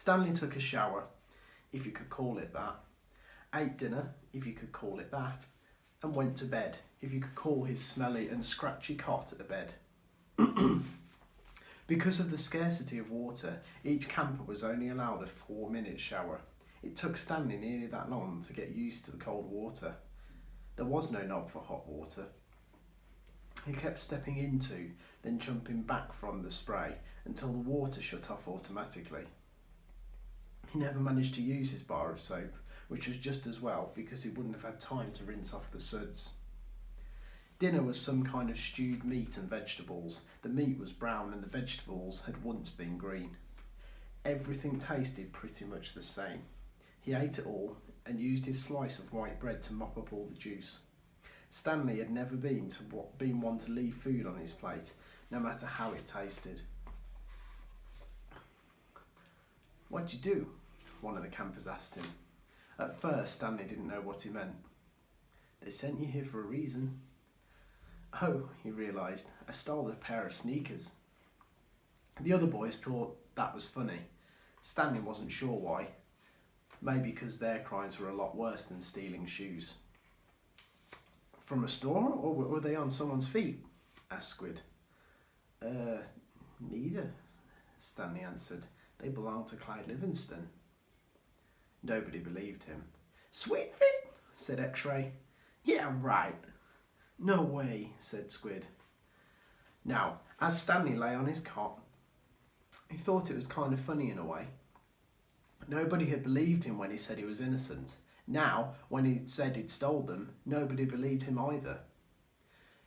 Stanley took a shower, if you could call it that, ate dinner, if you could call it that, and went to bed, if you could call his smelly and scratchy cot a bed. Because of the scarcity of water, each camper was only allowed a 4-minute shower. It took Stanley nearly that long to get used to the cold water. There was no knob for hot water. He kept stepping into, then jumping back from the spray until the water shut off automatically. He never managed to use his bar of soap, which was just as well because he wouldn't have had time to rinse off the suds. Dinner was some kind of stewed meat and vegetables. The meat was brown and the vegetables had once been green. Everything tasted pretty much the same. He ate it all and used his slice of white bread to mop up all the juice. Stanley had never been one to leave food on his plate, no matter how it tasted. "What'd you do?" one of the campers asked him. At first, Stanley didn't know what he meant. "They sent you here for a reason." Oh, he realised, I stole a pair of sneakers. The other boys thought that was funny. Stanley wasn't sure why. Maybe because their crimes were a lot worse than stealing shoes. "From a store, or were they on someone's feet?" asked Squid. Neither," Stanley answered. "They belonged to Clyde Livingston." Nobody believed him. "Sweet feet?" said X-Ray. "Yeah, right." "No way," said Squid. Now, as Stanley lay on his cot, he thought it was kind of funny in a way. Nobody had believed him when he said he was innocent. Now, when he said he'd stole them, nobody believed him either.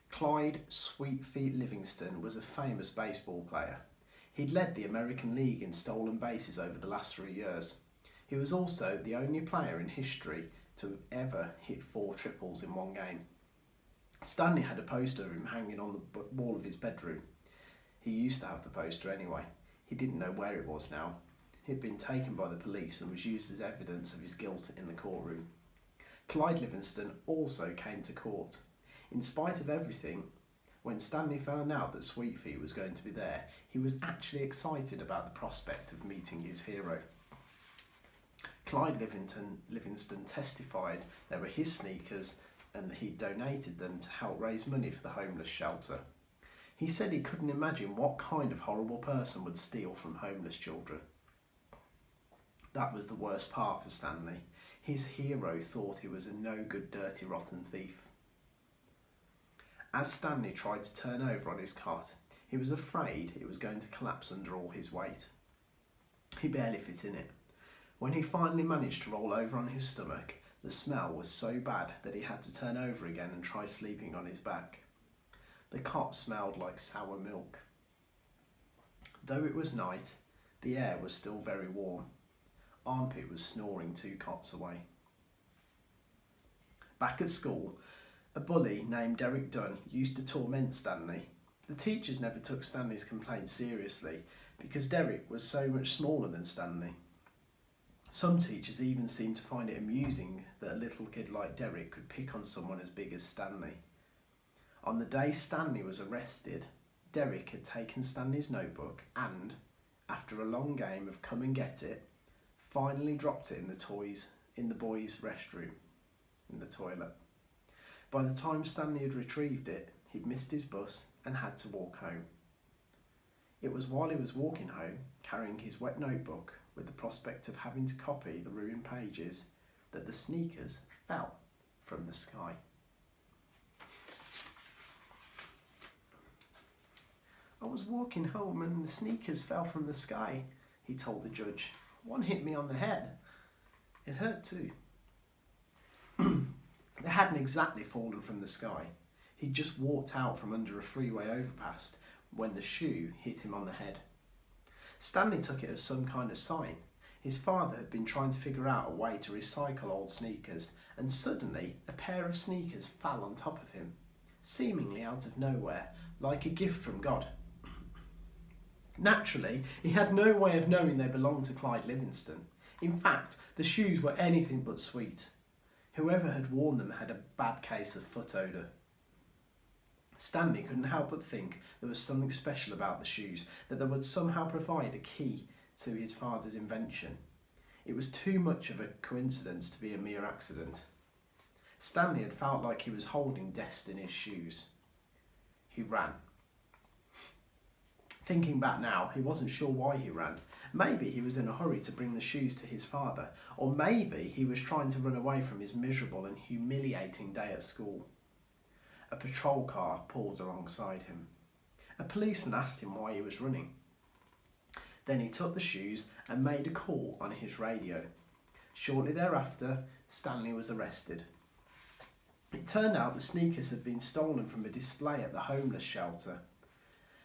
Clyde Sweetfeet Livingston was a famous baseball player. He'd led the American League in stolen bases over the last 3 years. He was also the only player in history to ever hit 4 triples in one game. Stanley had a poster of him hanging on the wall of his bedroom. He used to have the poster anyway. He didn't know where it was now. It had been taken by the police and was used as evidence of his guilt in the courtroom. Clyde Livingston also came to court. In spite of everything, when Stanley found out that Sweetfeet was going to be there, he was actually excited about the prospect of meeting his hero. Clyde Livingston testified they were his sneakers and that he'd donated them to help raise money for the homeless shelter. He said he couldn't imagine what kind of horrible person would steal from homeless children. That was the worst part for Stanley. His hero thought he was a no-good, dirty, rotten thief. As Stanley tried to turn over on his cot, he was afraid it was going to collapse under all his weight. He barely fit in it. When he finally managed to roll over on his stomach, the smell was so bad that he had to turn over again and try sleeping on his back. The cot smelled like sour milk. Though it was night, the air was still very warm. Armpit was snoring 2 cots away. Back at school, a bully named Derek Dunn used to torment Stanley. The teachers never took Stanley's complaints seriously because Derek was so much smaller than Stanley. Some teachers even seemed to find it amusing that a little kid like Derek could pick on someone as big as Stanley. On the day Stanley was arrested, Derek had taken Stanley's notebook and, after a long game of come and get it, finally dropped it in the boys' restroom, in the toilet. By the time Stanley had retrieved it, he'd missed his bus and had to walk home. It was while he was walking home, carrying his wet notebook, with the prospect of having to copy the ruined pages, that the sneakers fell from the sky. "I was walking home and the sneakers fell from the sky," he told the judge. "One hit me on the head. It hurt too." They hadn't exactly fallen from the sky. He'd just walked out from under a freeway overpass when the shoe hit him on the head. Stanley took it as some kind of sign. His father had been trying to figure out a way to recycle old sneakers, and suddenly a pair of sneakers fell on top of him, seemingly out of nowhere, like a gift from God. Naturally, he had no way of knowing they belonged to Clyde Livingston. In fact, the shoes were anything but sweet. Whoever had worn them had a bad case of foot odour. Stanley couldn't help but think there was something special about the shoes, that they would somehow provide a key to his father's invention. It was too much of a coincidence to be a mere accident. Stanley had felt like he was holding destiny's shoes. He ran. Thinking back now, he wasn't sure why he ran. Maybe he was in a hurry to bring the shoes to his father, or maybe he was trying to run away from his miserable and humiliating day at school. A patrol car pulled alongside him. A policeman asked him why he was running. Then he took the shoes and made a call on his radio. Shortly thereafter, Stanley was arrested. It turned out the sneakers had been stolen from a display at the homeless shelter.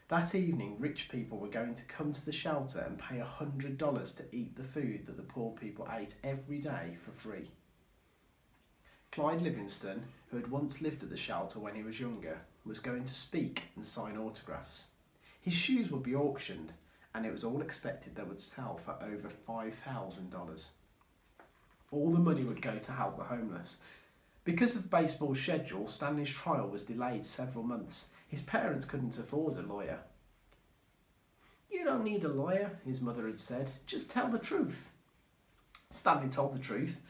That evening, rich people were going to come to the shelter and pay $100 to eat the food that the poor people ate every day for free. Clyde Livingston, who had once lived at the shelter when he was younger, was going to speak and sign autographs. His shoes would be auctioned, and it was all expected they would sell for over $5,000. All the money would go to help the homeless. Because of baseball's schedule, Stanley's trial was delayed several months. His parents couldn't afford a lawyer. "You don't need a lawyer," his mother had said. "Just tell the truth." Stanley told the truth,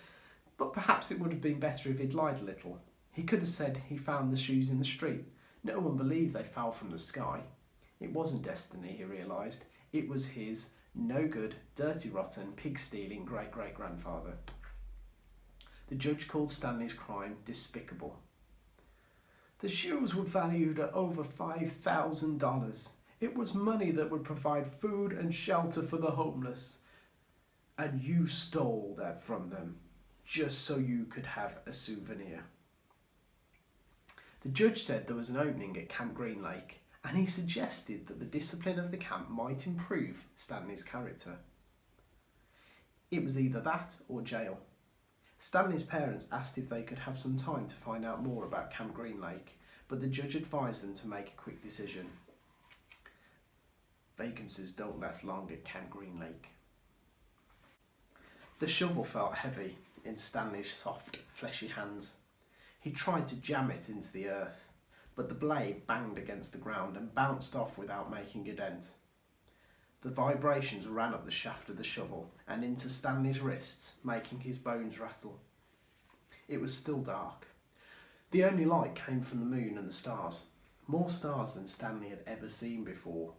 but perhaps it would have been better if he'd lied a little. He could have said he found the shoes in the street. No one believed they fell from the sky. It wasn't destiny, he realised. It was his no-good, dirty, rotten, pig-stealing great-great-grandfather. The judge called Stanley's crime despicable. "The shoes were valued at over $5,000. It was money that would provide food and shelter for the homeless. And you stole that from them, just so you could have a souvenir." The judge said there was an opening at Camp Green Lake, and he suggested that the discipline of the camp might improve Stanley's character. It was either that or jail. Stanley's parents asked if they could have some time to find out more about Camp Green Lake, but the judge advised them to make a quick decision. Vacancies don't last long at Camp Green Lake. The shovel felt heavy in Stanley's soft, fleshy hands. He tried to jam it into the earth, but the blade banged against the ground and bounced off without making a dent. The vibrations ran up the shaft of the shovel and into Stanley's wrists, making his bones rattle. It was still dark. The only light came from the moon and the stars, more stars than Stanley had ever seen before.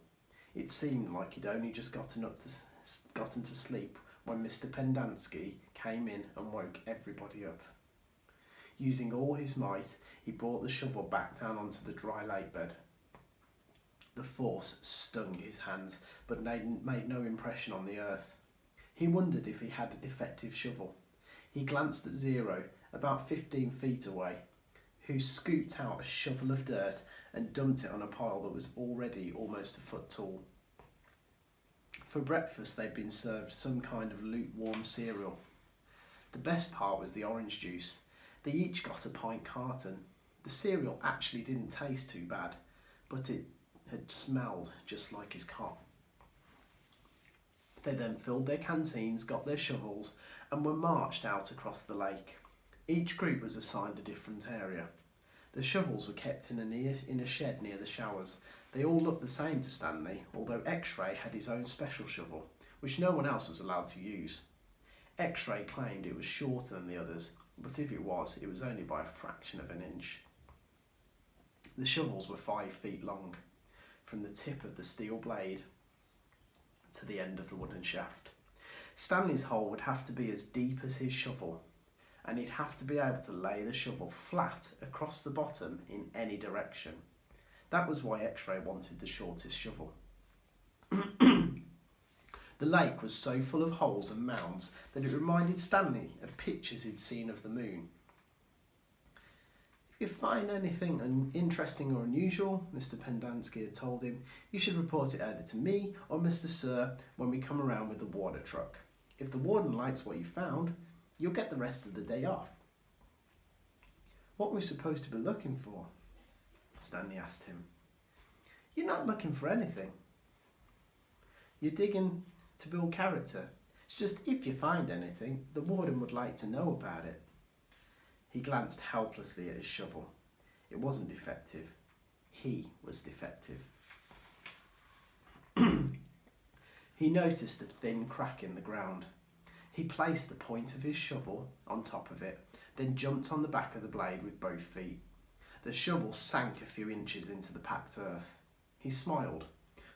It seemed like he'd only just gotten to sleep when Mr. Pendanski came in and woke everybody up. Using all his might, he brought the shovel back down onto the dry lake bed. The force stung his hands, but made no impression on the earth. He wondered if he had a defective shovel. He glanced at Zero, about 15 feet away, who scooped out a shovel of dirt and dumped it on a pile that was already almost a foot tall. For breakfast, they'd been served some kind of lukewarm cereal. The best part was the orange juice. They each got a pint carton. The cereal actually didn't taste too bad, but it had smelled just like his cot. They then filled their canteens, got their shovels, and were marched out across the lake. Each group was assigned a different area. The shovels were kept in a shed near the showers. They all looked the same to Stanley, although X-Ray had his own special shovel, which no one else was allowed to use. X-Ray claimed it was shorter than the others, but if it was only by a fraction of an inch. The shovels were 5 feet long, from the tip of the steel blade to the end of the wooden shaft. Stanley's hole would have to be as deep as his shovel, and he'd have to be able to lay the shovel flat across the bottom in any direction. That was why X-Ray wanted the shortest shovel. The lake was so full of holes and mounds that it reminded Stanley of pictures he'd seen of the moon. "If you find anything interesting or unusual," Mr. Pendanski had told him, "you should report it either to me or Mr. Sir when we come around with the water truck. If the warden likes what you found, you'll get the rest of the day off." "What were we supposed to be looking for?" Stanley asked him. "You're not looking for anything. You're digging to build character. It's just if you find anything, the warden would like to know about it." He glanced helplessly at his shovel. It wasn't defective. He was defective. He noticed a thin crack in the ground. He placed the point of his shovel on top of it, then jumped on the back of the blade with both feet. The shovel sank a few inches into the packed earth. He smiled.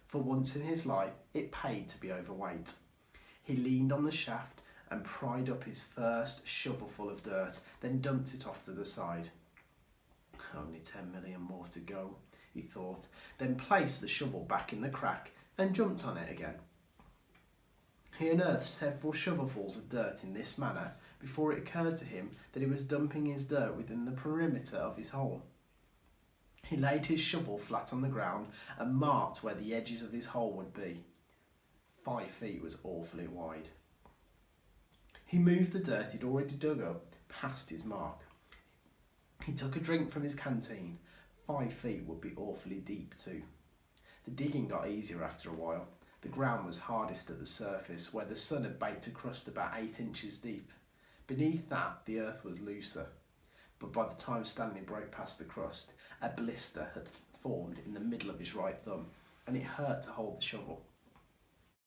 For once in his life, it paid to be overweight. He leaned on the shaft and pried up his first shovelful of dirt, then dumped it off to the side. Only 10 million more to go, he thought, then placed the shovel back in the crack and jumped on it again. He unearthed several shovelfuls of dirt in this manner before it occurred to him that he was dumping his dirt within the perimeter of his hole. He laid his shovel flat on the ground and marked where the edges of his hole would be. 5 feet was awfully wide. He moved the dirt he'd already dug up past his mark. He took a drink from his canteen. 5 feet would be awfully deep too. The digging got easier after a while. The ground was hardest at the surface, where the sun had baked a crust about 8 inches deep. Beneath that, the earth was looser. But by the time Stanley broke past the crust, a blister had formed in the middle of his right thumb, and it hurt to hold the shovel.